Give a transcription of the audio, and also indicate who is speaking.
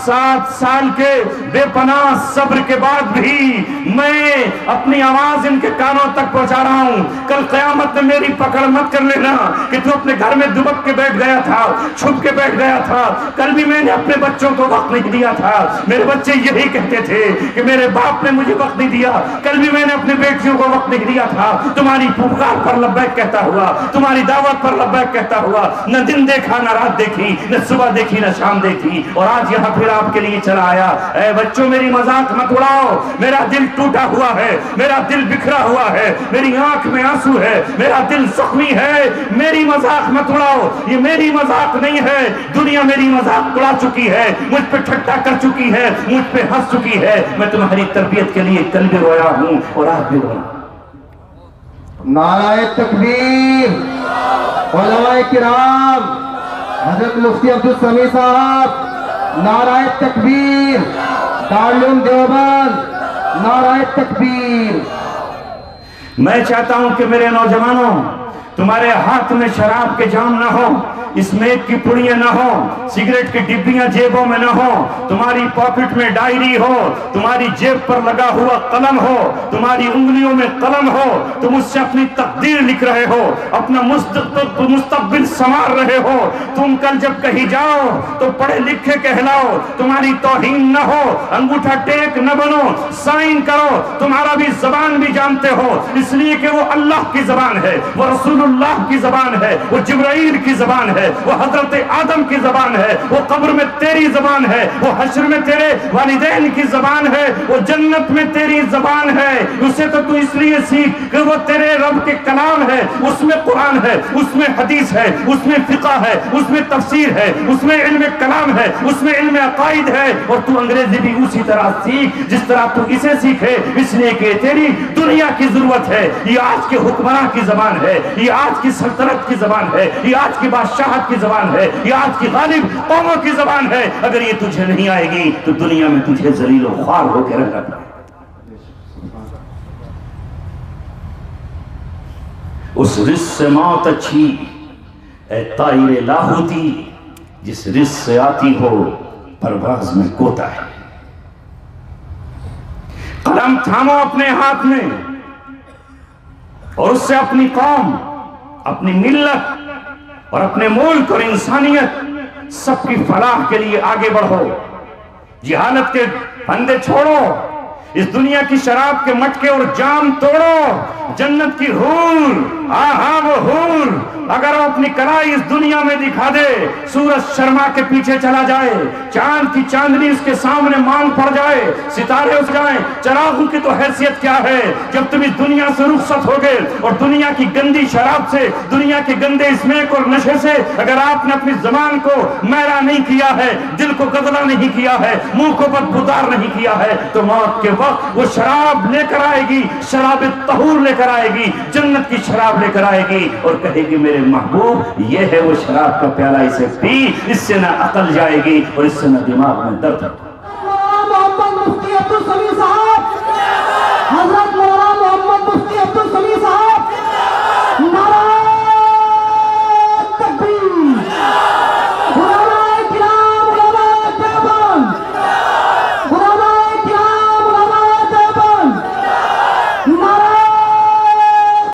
Speaker 1: 7 سال کے بے پناہ صبر کے بعد بھی میں اپنی آواز ان کے کانوں تک پہنچا رہا ہوں. کل قیامت میں میری پکڑ مت کر لینا کہ تو اپنے گھر میں دبک کے بیٹھ گیا تھا, چھپ کے بیٹھ گیا تھا. کل بھی میں نے اپنے بچوں کو وقت نہیں دیا تھا. میرے بچے یہی کہتے تھے کہ میرے باپ نے مجھے وقت نہیں دیا. کل بھی میں نے اپنے بیٹیوں کو وقت نہیں دیا تھا. تمہاری پکار پر لبیک کہتا ہوا, تمہاری دعوت پر لبیک کہتا ہوا, نہ دن دیکھا نہ رات دیکھی, نہ صبح دیکھی نہ شام دیکھی, اور آج یہاں پھر آپ کے لیے چلا آیا. اے بچوں میری مذاق مت اڑاؤ. میرا دل ٹوٹا ہوا ہے, میرا دل بکھرا ہوا ہے, میری آنکھ میں آنسو ہے, میرا دل زخمی ہے. میری مذاق مت اڑاؤ. یہ میری مذاق نہیں ہے. دنیا میری مذاق اڑا چکی ہے, مجھ پہ ٹھٹا کر چکی ہے, مجھ پہ ہنس چکی ہے. میں تمہاری تربیت کے لیے کل بھی رویا ہوں اور آج بھی رویا.
Speaker 2: نعرہ تکبیر. علماء کرام, حضرت مفتی عبدالسمیع صاحب, نعرہ تکبیر. دارالعلوم دیوبند, نعرہ تکبیر.
Speaker 1: میں چاہتا ہوں کہ میرے نوجوانوں, تمہارے ہاتھ میں شراب کے جام نہ ہو, اسمیک کی پڑیاں نہ ہو, سگریٹ کی ڈبیاں جیبوں میں نہ ہو, تمہاری پاکٹ میں ڈائری ہو, تمہاری جیب پر لگا ہوا قلم ہو, تمہاری انگلیوں میں قلم ہو, تم اس سے اپنی تقدیر لکھ رہے ہو, اپنا مستقبل سنوار رہے ہو. تم کل جب کہیں جاؤ تو پڑھے لکھے کہلاؤ, تمہاری توہین نہ ہو, انگوٹھا ٹیک نہ بنو, سائن کرو. تم عربی زبان بھی جانتے ہو, اس لیے کہ وہ اللہ کی زبان ہے, وہ رسول اللہ کی زبان ہے, وہ جبرائیل کی زبان ہے, وہ حضرت آدم کی زبان ہے, وہ قبر میں تیری زبان ہے, وہ حشر میں تیرے والدین کی زبان ہے, وہ جنت میں تیری زبان ہے. اسے تو اس لیے سیکھ کہ وہ تیرے رب کے کلام ہے. اس میں قرآن ہے, اس میں حدیث ہے, اس میں فقہ ہے, اس میں تفسیر ہے, اس میں علم کلام ہے, اس میں علم عقائد ہے. اور تو انگریزی بھی اسی طرح سیکھ جس طرح تو اسے سیکھے, اس لیے کہ تیری دنیا کی ضرورت ہے. یہ آج کے حکمراں کی زبان ہے, یہ آج کی سلطنت کی زبان ہے, یہ آج کی بادشاہت کی زبان ہے, یہ آج کی غالب قوموں کی زبان ہے. اگر یہ تجھے نہیں آئے گی تو دنیا میں تجھے ذلیل و خوار ہو کے رہنا پڑے. اس رزق سے موت اچھی اے طائر لاہوتی, جس رزق سے آتی ہو پرواز میں کوتا ہے. قلم تھامو اپنے ہاتھ میں اور اس سے اپنی قوم, اپنی ملت اور اپنے ملک اور انسانیت سب کی فلاح کے لیے آگے بڑھو. جہالت کے پھندے چھوڑو, اس دنیا کی شراب کے مٹکے اور جام توڑو. جنت کی حور, ہاں وہ حور اگر وہ اپنی کلائی اس دنیا میں دکھا دے, سورج شرما کے پیچھے چلا جائے, چاند کی چاندنی اس کے سامنے مانگ پڑ جائے, ستارے اس جائیں, چراغوں کی تو حیثیت کیا ہے جب تم اس دنیا سے رخصت ہوگے. اور دنیا کی گندی شراب سے, دنیا کے گندے اسمیک اور نشے سے اگر آپ نے اپنی زبان کو میلا نہیں کیا ہے, دل کو گدلا نہیں کیا ہے, منہ کو بدبودار نہیں کیا ہے, تو موت کے وقت وہ شراب لے کر آئے گی, شراب طہور لے کر آئے گی, جنت کی شراب لے کر آئے گی, اور کہے گی میرے محبوب یہ ہے وہ شراب کا پیالہ, اسے پی, اس سے نہ عقل جائے گی اور اس سے نہ دماغ میں درد.